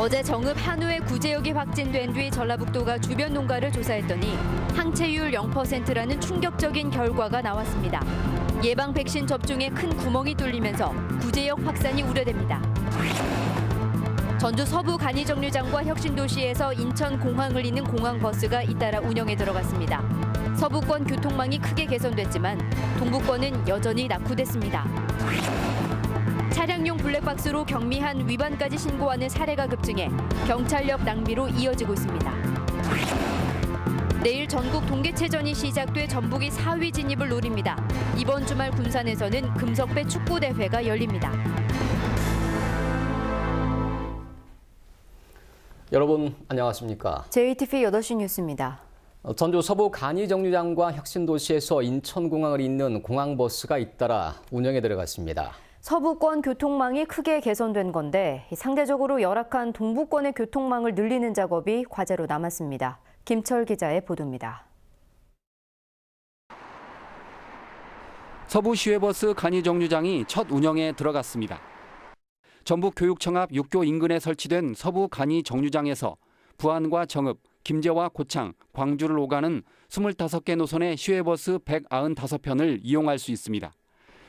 어제 정읍 한우의 구제역이 확진된 뒤 전라북도가 주변 농가를 조사했더니 항체율 0%라는 충격적인 결과가 나왔습니다. 예방 백신 접종에 큰 구멍이 뚫리면서 구제역 확산이 우려됩니다. 전주 서부 간이정류장과 혁신도시에서 인천공항을 잇는 공항버스가 잇따라 운영에 들어갔습니다. 서부권 교통망이 크게 개선됐지만 동부권은 여전히 낙후됐습니다. 차량용 블랙박스로 경미한 위반까지 신고하는 사례가 급증해 경찰력 낭비로 이어지고 있습니다. 내일 전국 동계체전이 시작돼 전북이 4위 진입을 노립니다. 이번 주말 군산에서는 금석배 축구대회가 열립니다. 여러분 안녕하십니까? JTV 8시 뉴스입니다. 전주 서부 간이정류장과 혁신도시에서 인천공항을 잇는 공항버스가 잇따라 운영에 들어갔습니다. 서부권 교통망이 크게 개선된 건데 상대적으로 열악한 동부권의 교통망을 늘리는 작업이 과제로 남았습니다. 김철 기자의 보도입니다. 서부 시외버스 간이정류장이 첫 운영에 들어갔습니다. 전북교육청 앞 육교 인근에 설치된 서부 간이정류장에서 부안과 정읍, 김제와 고창, 광주를 오가는 25개 노선의 시외버스 195편을 이용할 수 있습니다.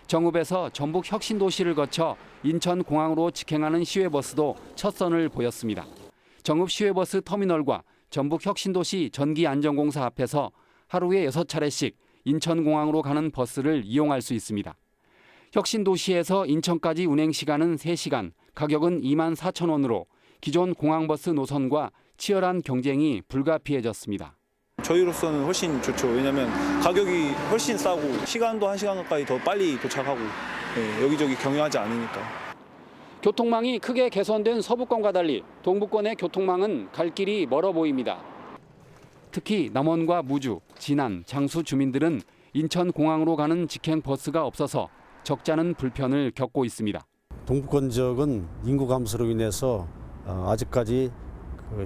정읍에서 전북 혁신도시를 거쳐 인천공항으로 직행하는 시외버스도 첫 선을 보였습니다. 정읍 시외버스 터미널과 전북 혁신도시 전기안전공사 앞에서 하루에 6차례씩 인천공항으로 가는 버스를 이용할 수 있습니다. 혁신도시에서 인천까지 운행 시간은 3시간, 가격은 24,000원으로 기존 공항버스 노선과 치열한 경쟁이 불가피해졌습니다. 저희로서는 훨씬 좋죠. 왜냐하면 가격이 훨씬 싸고 시간도 1시간 가까이 더 빨리 도착하고 여기저기 경유하지 않으니까. 교통망이 크게 개선된 서부권과 달리 동부권의 교통망은 갈 길이 멀어 보입니다. 특히 남원과 무주, 진안, 장수 주민들은 인천공항으로 가는 직행 버스가 없어서 적잖은 불편을 겪고 있습니다. 동부권 지역은 인구 감소로 인해서 아직까지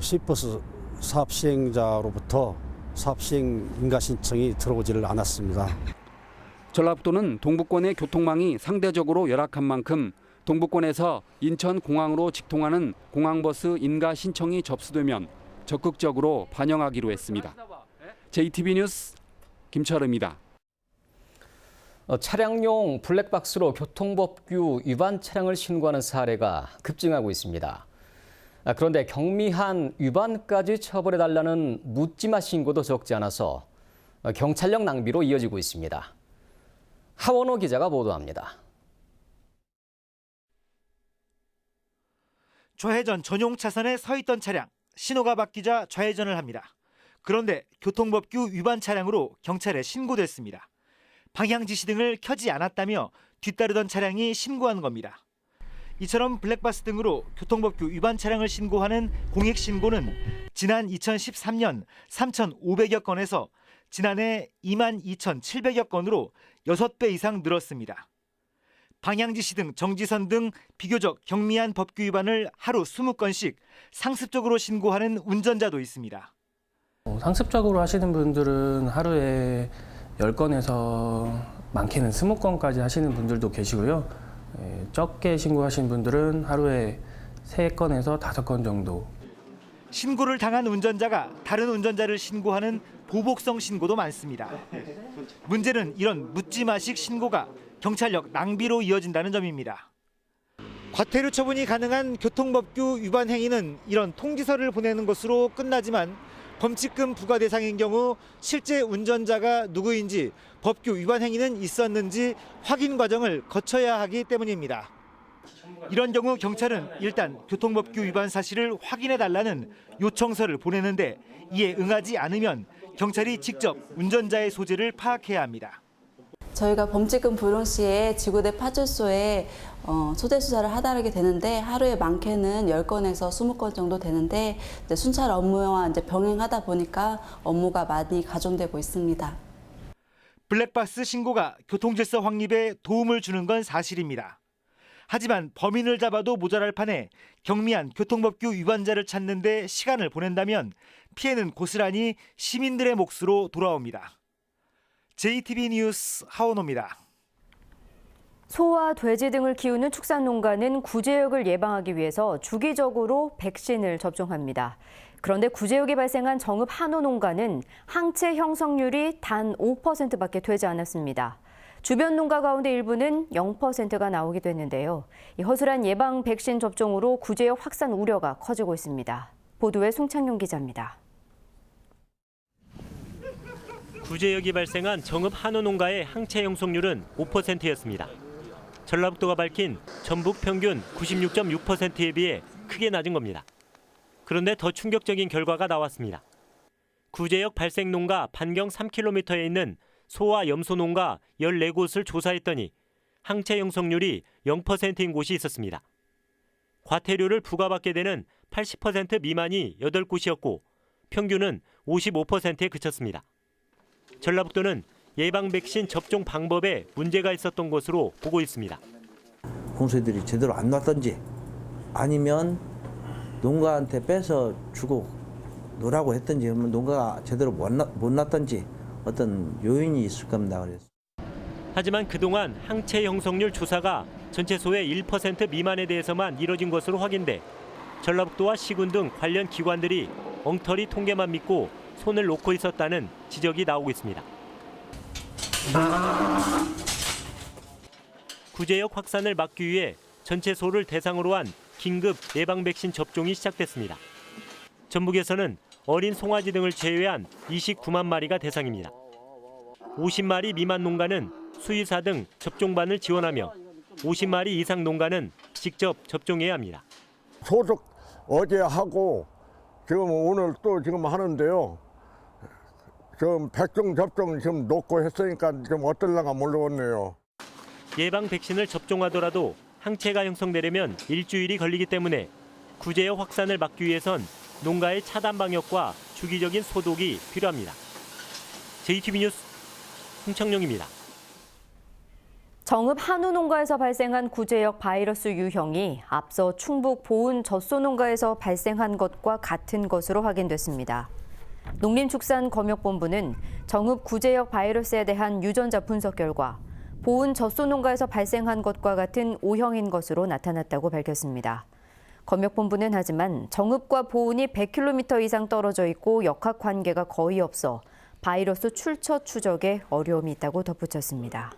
시버스 사업 시행자로부터 사업 시행 인가 신청이 들어오지를 않았습니다. 전라북도는 동부권의 교통망이 상대적으로 열악한 만큼 동부권에서 인천공항으로 직통하는 공항버스 인가 신청이 접수되면 적극적으로 반영하기로 했습니다. JTB 뉴스 김철우입니다. 차량용 블랙박스로 교통법규 위반 차량을 신고하는 사례가 급증하고 있습니다. 그런데 경미한 위반까지 처벌해달라는 묻지마 신고도 적지 않아서 경찰력 낭비로 이어지고 있습니다. 하원호 기자가 보도합니다. 좌회전 전용 차선에 서 있던 차량, 신호가 바뀌자 좌회전을 합니다. 그런데 교통법규 위반 차량으로 경찰에 신고됐습니다. 방향 지시 등을 켜지 않았다며 뒤따르던 차량이 신고한 겁니다. 이처럼 블랙박스 등으로 교통법규 위반 차량을 신고하는 공익신고는 지난 2013년 3,500여 건에서 지난해 22,700여 건으로 6배 이상 늘었습니다. 방향지시 등 정지선 등 비교적 경미한 법규 위반을 하루 20건씩 상습적으로 신고하는 운전자도 있습니다. 상습적으로 하시는 분들은 하루에 10건에서 많게는 20건까지 하시는 분들도 계시고요. 적게 신고하신 분들은 하루에 3건에서 5건 정도. 신고를 당한 운전자가 다른 운전자를 신고하는 보복성 신고도 많습니다. 문제는 이런 묻지마식 신고가 경찰력 낭비로 이어진다는 점입니다. 과태료 처분이 가능한 교통법규 위반 행위는 이런 통지서를 보내는 것으로 끝나지만 범칙금 부과 대상인 경우 실제 운전자가 누구인지 법규 위반 행위는 있었는지 확인 과정을 거쳐야 하기 때문입니다. 이런 경우 경찰은 일단 교통법규 위반 사실을 확인해달라는 요청서를 보내는데 이에 응하지 않으면 경찰이 직접 운전자의 소재를 파악해야 합니다. 저희가 범칙금 불용 시에 지구대 파출소에 소재 수사를 하달하게 되는데 하루에 많게는 10건에서 20건 정도 되는데 순찰 업무와 병행하다 보니까 업무가 많이 가중되고 있습니다. 블랙박스 신고가 교통질서 확립에 도움을 주는 건 사실입니다. 하지만 범인을 잡아도 모자랄 판에 경미한 교통법규 위반자를 찾는 데 시간을 보낸다면 피해는 고스란히 시민들의 몫으로 돌아옵니다. JTB 뉴스 하원호입니다. 소와 돼지 등을 키우는 축산농가는 구제역을 예방하기 위해서 주기적으로 백신을 접종합니다. 그런데 구제역이 발생한 정읍 한우 농가는 항체 형성률이 단 5%밖에 되지 않았습니다. 주변 농가 가운데 일부는 0%가 나오기도 했는데요. 이 허술한 예방 백신 접종으로 구제역 확산 우려가 커지고 있습니다. 보도에 송창용 기자입니다. 구제역이 발생한 정읍 한우 농가의 항체 형성률은 5%였습니다. 전라북도가 밝힌 전북 평균 96.6%에 비해 크게 낮은 겁니다. 그런데 더 충격적인 결과가 나왔습니다. 구제역 발생 농가 반경 3km에 있는 소와 염소 농가 14곳을 조사했더니 항체 형성률이 0%인 곳이 있었습니다. 과태료를 부과받게 되는 80% 미만이 8곳이었고 평균은 55%에 그쳤습니다. 전라북도는 예방 백신 접종 방법에 문제가 있었던 것으로 보고 있습니다. 공소들이 제대로 안 놨던지 아니면 농가한테 뺏어 주고 놓으라고 했던지 농가가 제대로 못 놨던지 어떤 요인이 있을 겁니다. 그래서. 하지만 그동안 항체 형성률 조사가 전체 소의 1% 미만에 대해서만 이뤄진 것으로 확인돼 전라북도와 시군 등 관련 기관들이 엉터리 통계만 믿고 손을 놓고 있었다는 지적이 나오고 있습니다. 구제역 확산을 막기 위해 전체 소를 대상으로 한 긴급 예방 백신 접종이 시작됐습니다. 전북에서는 어린 송아지 등을 제외한 29만 마리가 대상입니다. 50마리 미만 농가는 수의사 등 접종반을 지원하며 50마리 이상 농가는 직접 접종해야 합니다. 소득 어제 하고 지금 오늘 또 지금 하는데요. 지금 백종 접종 지금 놓고 했으니까 지금 어떨랑가 모르겠네요. 예방 백신을 접종하더라도 항체가 형성되려면 일주일이 걸리기 때문에 구제역 확산을 막기 위해선 농가의 차단 방역과 주기적인 소독이 필요합니다. JTB 뉴스 송창용입니다. 정읍 한우 농가에서 발생한 구제역 바이러스 유형이 앞서 충북 보은 젖소 농가에서 발생한 것과 같은 것으로 확인됐습니다. 농림축산검역본부는 정읍 구제역 바이러스에 대한 유전자 분석 결과 보은 젖소 농가에서 발생한 것과 같은 O형인 것으로 나타났다고 밝혔습니다. 검역본부는 하지만 정읍과 보은이 100km 이상 떨어져 있고 역학 관계가 거의 없어 바이러스 출처 추적에 어려움이 있다고 덧붙였습니다.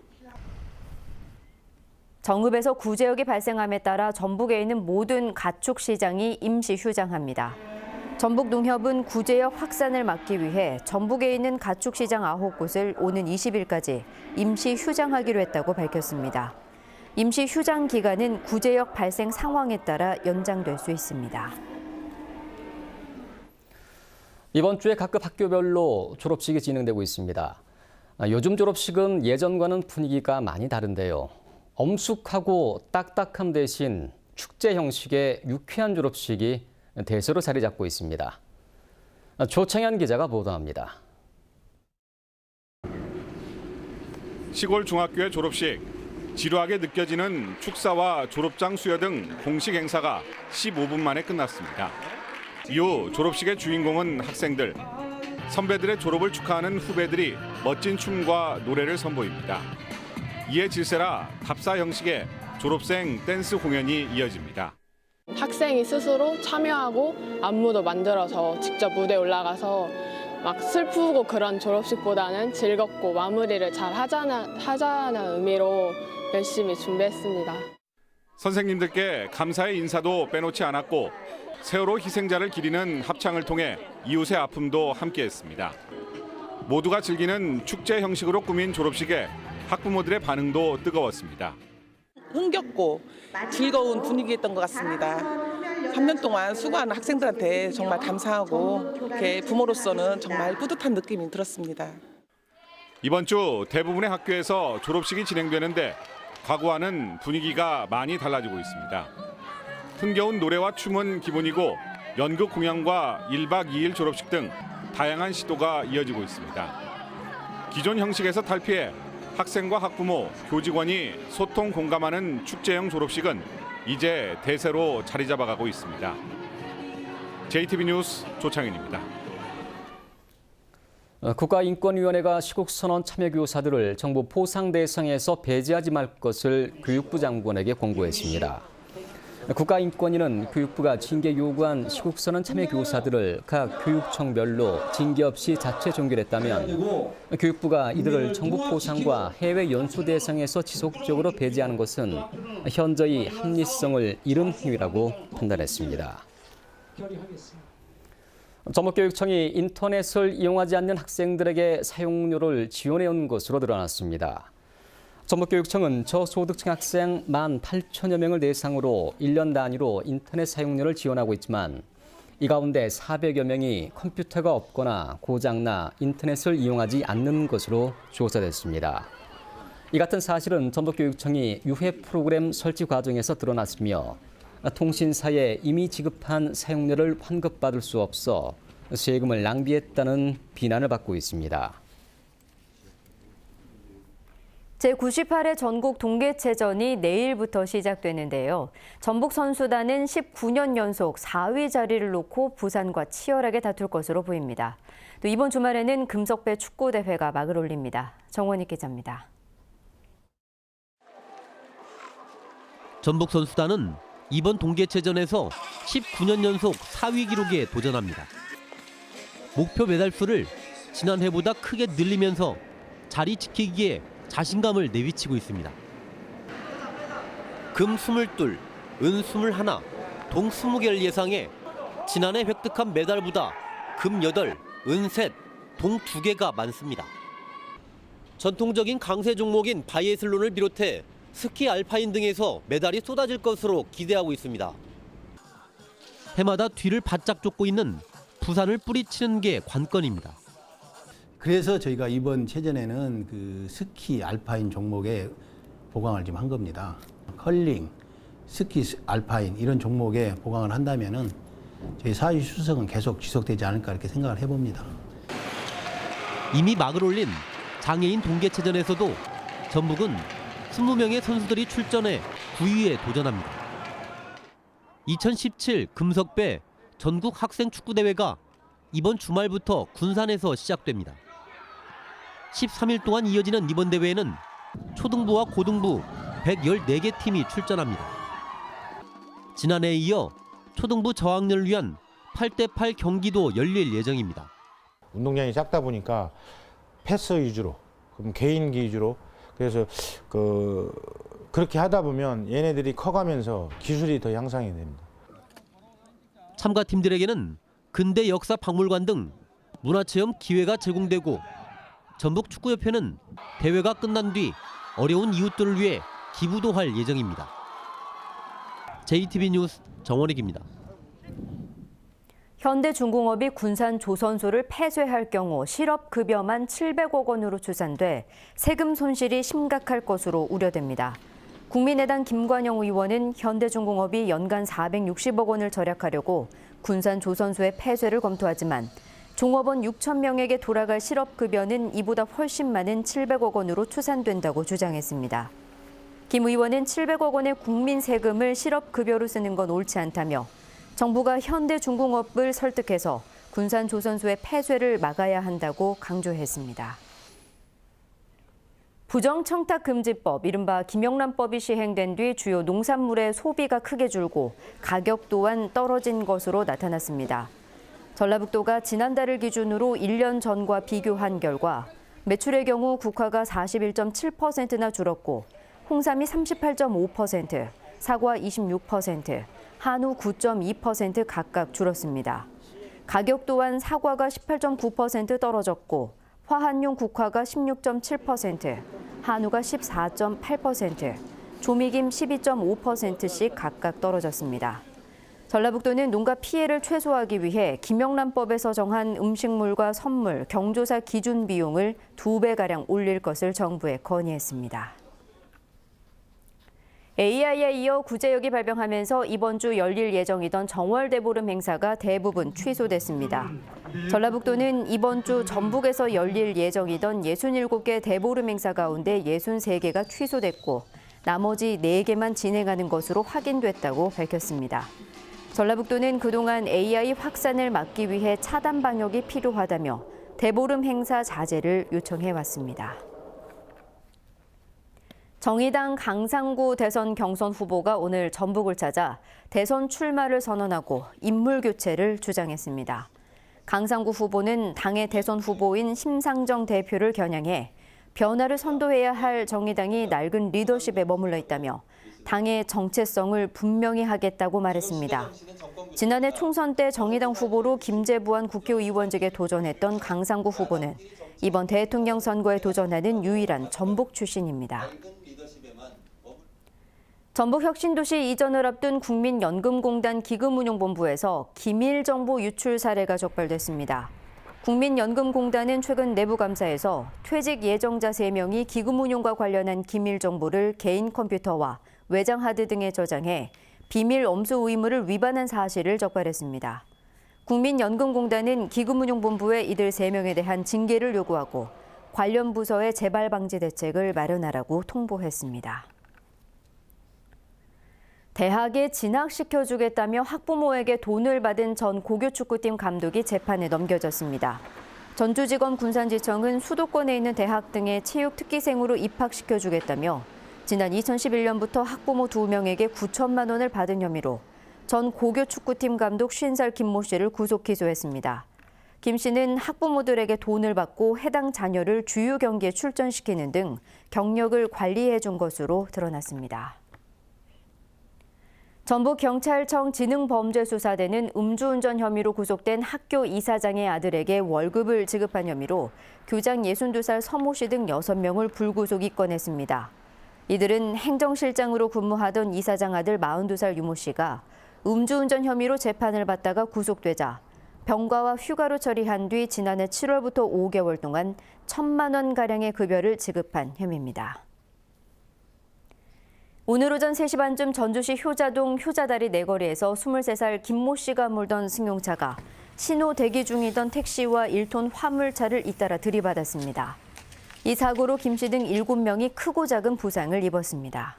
정읍에서 구제역이 발생함에 따라 전북에 있는 모든 가축 시장이 임시 휴장합니다. 전북농협은 구제역 확산을 막기 위해 전북에 있는 가축 시장 9곳을 오는 20일까지 임시 휴장하기로 했다고 밝혔습니다. 임시 휴장 기간은 구제역 발생 상황에 따라 연장될 수 있습니다. 이번 주에 각급 학교별로 졸업식이 진행되고 있습니다. 요즘 졸업식은 예전과는 분위기가 많이 다른데요. 엄숙하고 딱딱함 대신 축제 형식의 유쾌한 졸업식이 대세로 자리 잡고 있습니다. 조창현 기자가 보도합니다. 시골 중학교의 졸업식. 지루하게 느껴지는 축사와 졸업장 수여 등 공식 행사가 15분 만에 끝났습니다. 이후 졸업식의 주인공은 학생들. 선배들의 졸업을 축하하는 후배들이 멋진 춤과 노래를 선보입니다. 이에 질세라 답사 형식의 졸업생 댄스 공연이 이어집니다. 학생이 스스로 참여하고 안무도 만들어서 직접 무대에 올라가서 막 슬프고 그런 졸업식보다는 즐겁고 마무리를 잘 하자는 의미로 열심히 준비했습니다. 선생님들께 감사의 인사도 빼놓지 않았고 세월호 희생자를 기리는 합창을 통해 이웃의 아픔도 함께했습니다. 모두가 즐기는 축제 형식으로 꾸민 졸업식에 학부모들의 반응도 뜨거웠습니다. 흥겹고 즐거운 분위기였던 것 같습니다. 3년 동안 수고하는 학생들한테 정말 감사하고 이렇게 부모로서는 정말 뿌듯한 느낌이 들었습니다. 이번 주 대부분의 학교에서 졸업식이 진행되는데 과거와는 분위기가 많이 달라지고 있습니다. 흥겨운 노래와 춤은 기본이고 연극 공연과 1박 2일 졸업식 등 다양한 시도가 이어지고 있습니다. 기존 형식에서 탈피해 학생과 학부모, 교직원이 소통 공감하는 축제형 졸업식은 이제 대세로 자리 잡아가고 있습니다. JTB 뉴스 조창현입니다. 국가인권위원회가 시국선언 참여교사들을 정부 포상 대상에서 배제하지 말 것을 교육부 장관에게 권고했습니다. 국가인권위는 교육부가 징계 요구한 시국선언 참여교사들을 각 교육청별로 징계 없이 자체 종결했다면 교육부가 이들을 정부 포상과 해외 연수 대상에서 지속적으로 배제하는 것은 현저히 합리성을 잃은 행위라고 판단했습니다. 전북교육청이 인터넷을 이용하지 않는 학생들에게 사용료를 지원해온 것으로 드러났습니다. 전북교육청은 저소득층 학생 18,000여 명을 대상으로 1년 단위로 인터넷 사용료를 지원하고 있지만 이 가운데 400여 명이 컴퓨터가 없거나 고장나 인터넷을 이용하지 않는 것으로 조사됐습니다. 이 같은 사실은 전북교육청이 유해 프로그램 설치 과정에서 드러났으며 통신사에 이미 지급한 사용료를 환급받을 수 없어 세금을 낭비했다는 비난을 받고 있습니다. 제98회 전국 동계체전이 내일부터 시작되는데요. 전북 선수단은 19년 연속 4위 자리를 놓고 부산과 치열하게 다툴 것으로 보입니다. 또 이번 주말에는 금석배 축구대회가 막을 올립니다. 정원익 기자입니다. 전북 선수단은 이번 동계체전에서 19년 연속 4위 기록에 도전합니다. 목표 메달수를 지난해보다 크게 늘리면서 자리 지키기에 자신감을 내비치고 있습니다. 금 22, 은 21, 동 20개를 예상해 지난해 획득한 메달보다 금 8, 은 3, 동 2개가 많습니다. 전통적인 강세 종목인 바이애슬론을 비롯해 스키 알파인 등에서 메달이 쏟아질 것으로 기대하고 있습니다. 해마다 뒤를 바짝 쫓고 있는 부산을 뿌리치는 게 관건입니다. 그래서 저희가 이번 체전에는 그 스키 알파인 종목에 보강을 좀 한 겁니다. 컬링, 스키 알파인 이런 종목에 보강을 한다면은 저희 4위 수석은 계속 지속되지 않을까 이렇게 생각을 해봅니다. 이미 막을 올린 장애인 동계체전에서도 전북은 20명의 선수들이 출전해 9위에 도전합니다. 2017 금석배 전국 학생 축구대회가 이번 주말부터 군산에서 시작됩니다. 13일 동안 이어지는 이번 대회에는 초등부와 고등부 114개 팀이 출전합니다. 지난해에 이어 초등부 저학년을 위한 8대8 경기도 열릴 예정입니다. 운동량이 작다 보니까 패스 위주로, 그럼 개인기 위주로 그래서 그렇게 하다 보면 얘네들이 커가면서 기술이 더 향상이 됩니다. 참가팀들에게는 근대 역사 박물관 등 문화체험 기회가 제공되고 전북축구협회는 대회가 끝난 뒤 어려운 이웃들을 위해 기부도 할 예정입니다. JTB 뉴스 정원익입니다. 현대중공업이 군산 조선소를 폐쇄할 경우 실업급여만 700억 원으로 추산돼 세금 손실이 심각할 것으로 우려됩니다. 국민의당 김관영 의원은 현대중공업이 연간 460억 원을 절약하려고 군산 조선소의 폐쇄를 검토하지만 종업원 6천 명에게 돌아갈 실업급여는 이보다 훨씬 많은 700억 원으로 추산된다고 주장했습니다. 김 의원은 700억 원의 국민 세금을 실업급여로 쓰는 건 옳지 않다며 정부가 현대중공업을 설득해서 군산 조선소의 폐쇄를 막아야 한다고 강조했습니다. 부정청탁금지법, 이른바 김영란법이 시행된 뒤 주요 농산물의 소비가 크게 줄고 가격 또한 떨어진 것으로 나타났습니다. 전라북도가 지난달을 기준으로 1년 전과 비교한 결과 매출의 경우 국화가 41.7%나 줄었고 홍삼이 38.5%, 사과 26%, 한우 9.2% 각각 줄었습니다. 가격 또한 사과가 18.9% 떨어졌고 화한용 국화가 16.7%, 한우가 14.8%, 조미김 12.5%씩 각각 떨어졌습니다. 전라북도는 농가 피해를 최소화하기 위해 김영란법에서 정한 음식물과 선물, 경조사 기준 비용을 2배가량 올릴 것을 정부에 건의했습니다. AI에 이어 구제역이 발병하면서 이번 주 열릴 예정이던 정월대보름 행사가 대부분 취소됐습니다. 전라북도는 이번 주 전북에서 열릴 예정이던 67개 대보름 행사 가운데 63개가 취소됐고 나머지 4개만 진행하는 것으로 확인됐다고 밝혔습니다. 전라북도는 그동안 AI 확산을 막기 위해 차단 방역이 필요하다며 대보름 행사 자제를 요청해왔습니다. 정의당 강상구 대선 경선 후보가 오늘 전북을 찾아 대선 출마를 선언하고 인물 교체를 주장했습니다. 강상구 후보는 당의 대선 후보인 심상정 대표를 겨냥해 변화를 선도해야 할 정의당이 낡은 리더십에 머물러 있다며 당의 정체성을 분명히 하겠다고 말했습니다. 지난해 총선 때 정의당 후보로 김재부안 국회의원직에 도전했던 강상구 후보는 이번 대통령 선거에 도전하는 유일한 전북 출신입니다. 전북 혁신도시 이전을 앞둔 국민연금공단 기금운용본부에서 기밀정보 유출 사례가 적발됐습니다. 국민연금공단은 최근 내부감사에서 퇴직 예정자 3명이 기금운용과 관련한 기밀정보를 개인 컴퓨터와 외장 하드 등에 저장해 비밀 엄수 의무를 위반한 사실을 적발했습니다. 국민연금공단은 기금운용본부에 이들 3명에 대한 징계를 요구하고 관련 부서의 재발 방지 대책을 마련하라고 통보했습니다. 대학에 진학시켜주겠다며 학부모에게 돈을 받은 전 고교축구팀 감독이 재판에 넘겨졌습니다. 전주지검 군산지청은 수도권에 있는 대학 등에 체육특기생으로 입학시켜주겠다며 지난 2011년부터 학부모 2명에게 9천만 원을 받은 혐의로 전 고교축구팀 감독 50살 김모 씨를 구속 기소했습니다. 김 씨는 학부모들에게 돈을 받고 해당 자녀를 주요 경기에 출전시키는 등 경력을 관리해 준 것으로 드러났습니다. 전북경찰청 지능범죄수사대는 음주운전 혐의로 구속된 학교 이사장의 아들에게 월급을 지급한 혐의로 교장 62살 서모 씨 등 6명을 불구속 입건했습니다. 이들은 행정실장으로 근무하던 이사장 아들 42살 유모 씨가 음주운전 혐의로 재판을 받다가 구속되자 병가와 휴가로 처리한 뒤 지난해 7월부터 5개월 동안 1,000만 원가량의 급여를 지급한 혐의입니다. 오늘 오전 3시 반쯤 전주시 효자동 효자다리 내거리에서 23살 김모 씨가 몰던 승용차가 신호 대기 중이던 택시와 1톤 화물차를 잇따라 들이받았습니다. 이 사고로 김 씨 등 7명이 크고 작은 부상을 입었습니다.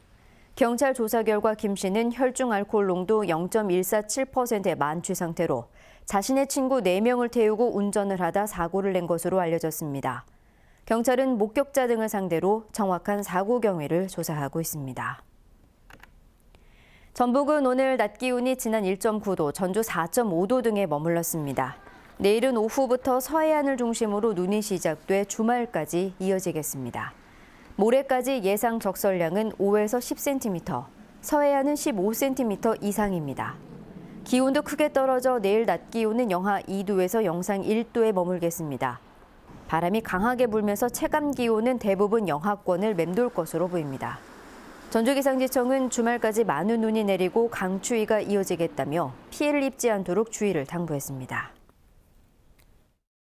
경찰 조사 결과 김 씨는 혈중 알코올 농도 0.147%의 만취 상태로 자신의 친구 4명을 태우고 운전을 하다 사고를 낸 것으로 알려졌습니다. 경찰은 목격자 등을 상대로 정확한 사고 경위를 조사하고 있습니다. 전북은 오늘 낮 기온이 지난 1.9도, 전주 4.5도 등에 머물렀습니다. 내일은 오후부터 서해안을 중심으로 눈이 시작돼 주말까지 이어지겠습니다. 모레까지 예상 적설량은 5에서 10cm, 서해안은 15cm 이상입니다. 기온도 크게 떨어져 내일 낮 기온은 영하 2도에서 영상 1도에 머물겠습니다. 바람이 강하게 불면서 체감 기온은 대부분 영하권을 맴돌 것으로 보입니다. 전주기상지청은 주말까지 많은 눈이 내리고 강추위가 이어지겠다며 피해를 입지 않도록 주의를 당부했습니다.